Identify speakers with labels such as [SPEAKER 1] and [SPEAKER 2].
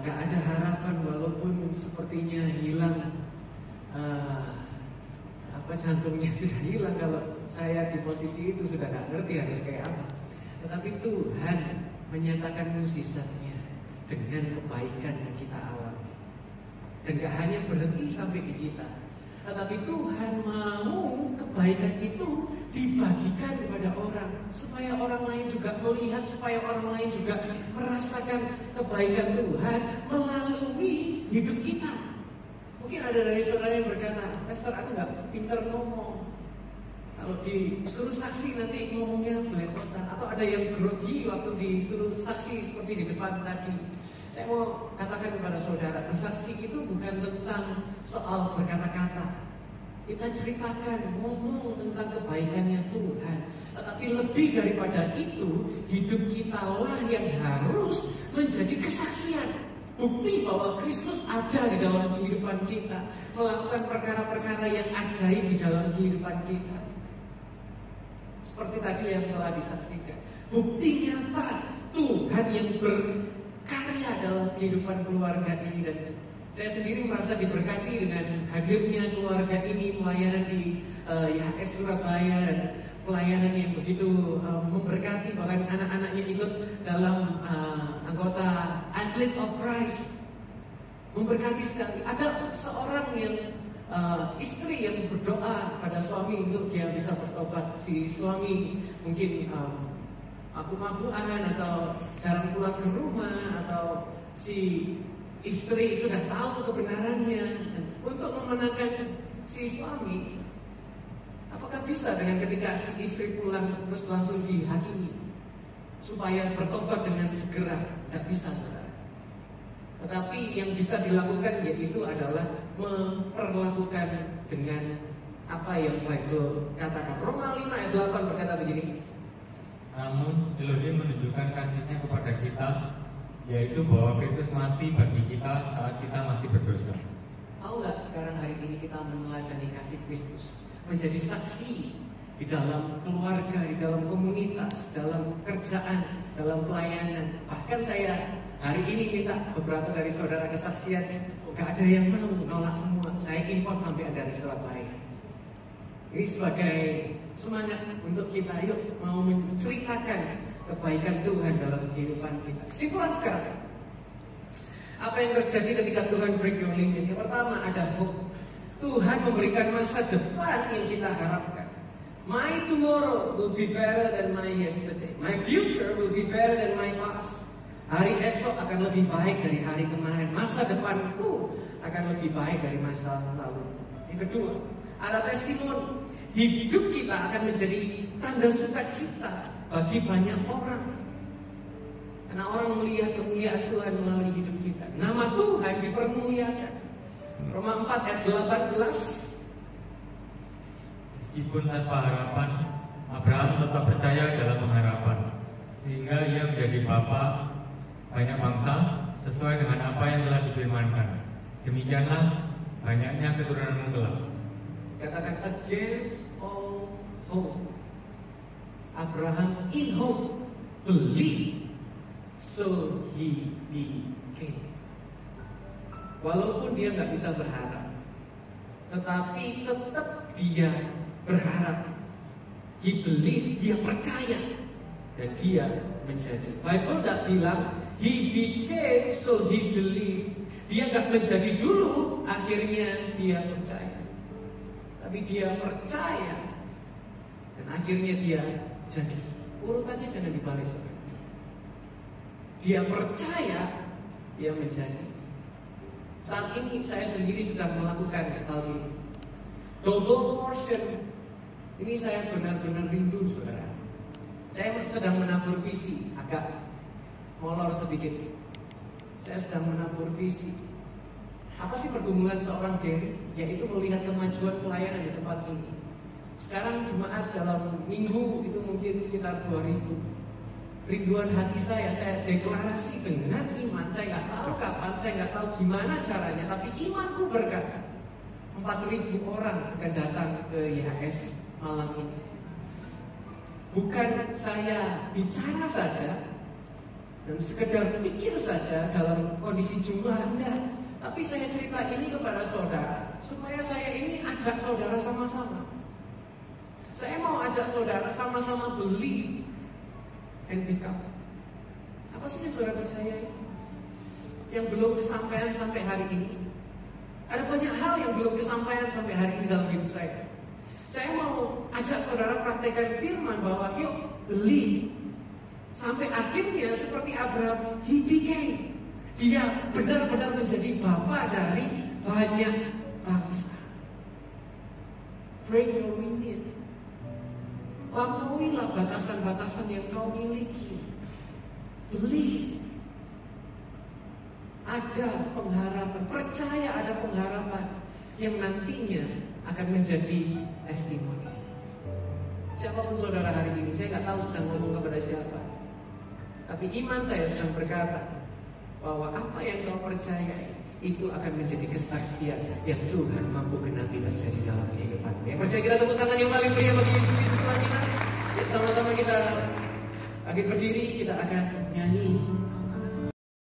[SPEAKER 1] gak ada harapan walaupun sepertinya hilang jantungnya sudah hilang. Kalau saya di posisi itu sudah gak ngerti harus kayak apa. Tetapi Tuhan menyatakan mukjizatnya dengan kebaikan yang kita alami. Dan gak hanya berhenti sampai di kita, tetapi Tuhan mau kebaikan itu dibagikan kepada orang, supaya orang lain juga melihat, supaya orang lain juga merasakan kebaikan Tuhan melalui hidup kita. Mungkin ada dari saudara yang berkata, Pastor, aku gak pintar ngomong. Kalau disuruh saksi nanti ngomongnya belepotan. Atau ada yang grogi waktu disuruh saksi seperti di depan tadi. Saya mau katakan kepada saudara, bersaksi itu bukan tentang soal berkata-kata. Kita ceritakan, ngomong tentang kebaikannya Tuhan. Tetapi lebih daripada itu, hidup kita lah yang harus menjadi kesaksian. Bukti bahwa Kristus ada di dalam kehidupan kita, melakukan perkara-perkara yang ajaib di dalam kehidupan kita. Seperti tadi yang telah disaksikan, bukti nyata Tuhan yang berkarya dalam kehidupan keluarga ini. Dan saya sendiri merasa diberkati dengan hadirnya keluarga ini, pelayanan di YHS Surabaya, dan pelayanan yang begitu memberkati. Bahkan anak-anaknya ikut dalam anggota Athlete of Christ, memberkati sekali. Ada seorang yang istri yang berdoa pada suami untuk dia bisa bertobat. Si suami mungkin mabuk-mabukan atau jarang pulang ke rumah, atau si istri sudah tahu kebenarannya. Dan untuk memenangkan si suami, apakah bisa dengan ketika si istri pulang terus langsung dihakimi supaya bertobat dengan segera? Tidak bisa, saudara. Tetapi yang bisa dilakukan yaitu adalah memperlakukan dengan apa yang Bible katakan. Roma 5 ayat 8 berkata begini.
[SPEAKER 2] Namun Elohim menunjukkan kasih-Nya kepada kita, yaitu bahwa Kristus mati bagi kita saat kita masih berdosa.
[SPEAKER 1] Tahu nggak sekarang hari ini kita meneladani kasih Kristus, menjadi saksi di dalam keluarga, di dalam komunitas, dalam kerjaan, dalam pelayanan. Bahkan saya hari ini minta beberapa dari saudara kesaksian. Gak ada yang mau, nolak semua. Saya import sampai ada dari surat lain. Ini sebagai semangat untuk kita, yuk mau menceritakan kebaikan Tuhan dalam kehidupan kita. Kesimpulan sekarang, apa yang terjadi ketika Tuhan break your limit? Yang pertama, ada hope. Tuhan memberikan masa depan yang kita harapkan. My tomorrow will be better than my yesterday. My future will be better than my past. Hari esok akan lebih baik dari hari kemarin. Masa depanku akan lebih baik dari masa lalu. Yang kedua, ada testimoni. Hidup kita akan menjadi tanda sukacita bagi banyak orang. Karena orang melihat kemuliaan Tuhan melalui hidup kita. Nama Tuhan dipermuliakan. Roma 4 ayat 18.
[SPEAKER 2] Meskipun tanpa harapan, Abraham tetap percaya dalam pengharapan, sehingga ia menjadi bapa banyak bangsa sesuai dengan apa yang telah difirmankan. Demikianlah banyaknya keturunanmu kelak.
[SPEAKER 1] Katakan against all hope. Abraham in hope believe, so he became. Walaupun dia nggak bisa berharap, tetapi tetap dia berharap. He believe, dia percaya, dan dia menjadi. Bible tidak bilang he became, so he believed. Dia nggak menjadi dulu, akhirnya dia percaya. Tapi dia percaya, dan akhirnya dia jadi. Urutannya jangan dibalik, saudara. Dia percaya, dia menjadi. Saat ini saya sendiri sedang melakukan hal ini. Double portion. Ini saya benar-benar rindu, saudara. Saya sedang menabur visi, agak molor sedikit. Saya sedang menabur visi. Apa sih pergumulan seorang Gary? Yaitu melihat kemajuan pelayanan di tempat ini. Sekarang jemaat dalam minggu itu mungkin sekitar 2.000. Rinduan hati saya deklarasi dengan iman. Saya nggak tahu kapan, saya nggak tahu gimana caranya, tapi imanku berkata 4.000 orang akan datang ke YHS malam ini. Bukan saya bicara saja, dan sekedar pikir saja dalam kondisi jumlah, enggak. Tapi saya cerita ini kepada saudara supaya saya ini ajak saudara sama-sama. Saya mau ajak saudara sama-sama believe and become. Apa sih yang saudara percaya ini? Yang belum kesampaian sampai hari ini. Ada banyak hal yang belum kesampaian sampai hari ini dalam hidup saya. Saya mau ajak saudara praktekkan firman bahwa yuk believe. Sampai akhirnya seperti Abraham, he became. Dia benar-benar menjadi bapa dari banyak bangsa. Pray your limit. Lampauilah batasan-batasan yang kau miliki. Believe. Ada pengharapan, percaya ada pengharapan yang nantinya akan menjadi testimoni. Siapapun saudara hari ini, saya nggak tahu sedang ngomong kepada siapa. Tapi iman saya sedang berkata bahwa apa yang kau percayai itu akan menjadi kesaksian yang Tuhan mampu genapi terjadi dalam kehidupanmu. Yang percaya kita tepuk tangan yang paling meriah bagi Yesus Kristus kita. Sama-sama kita akan berdiri, kita akan nyanyi.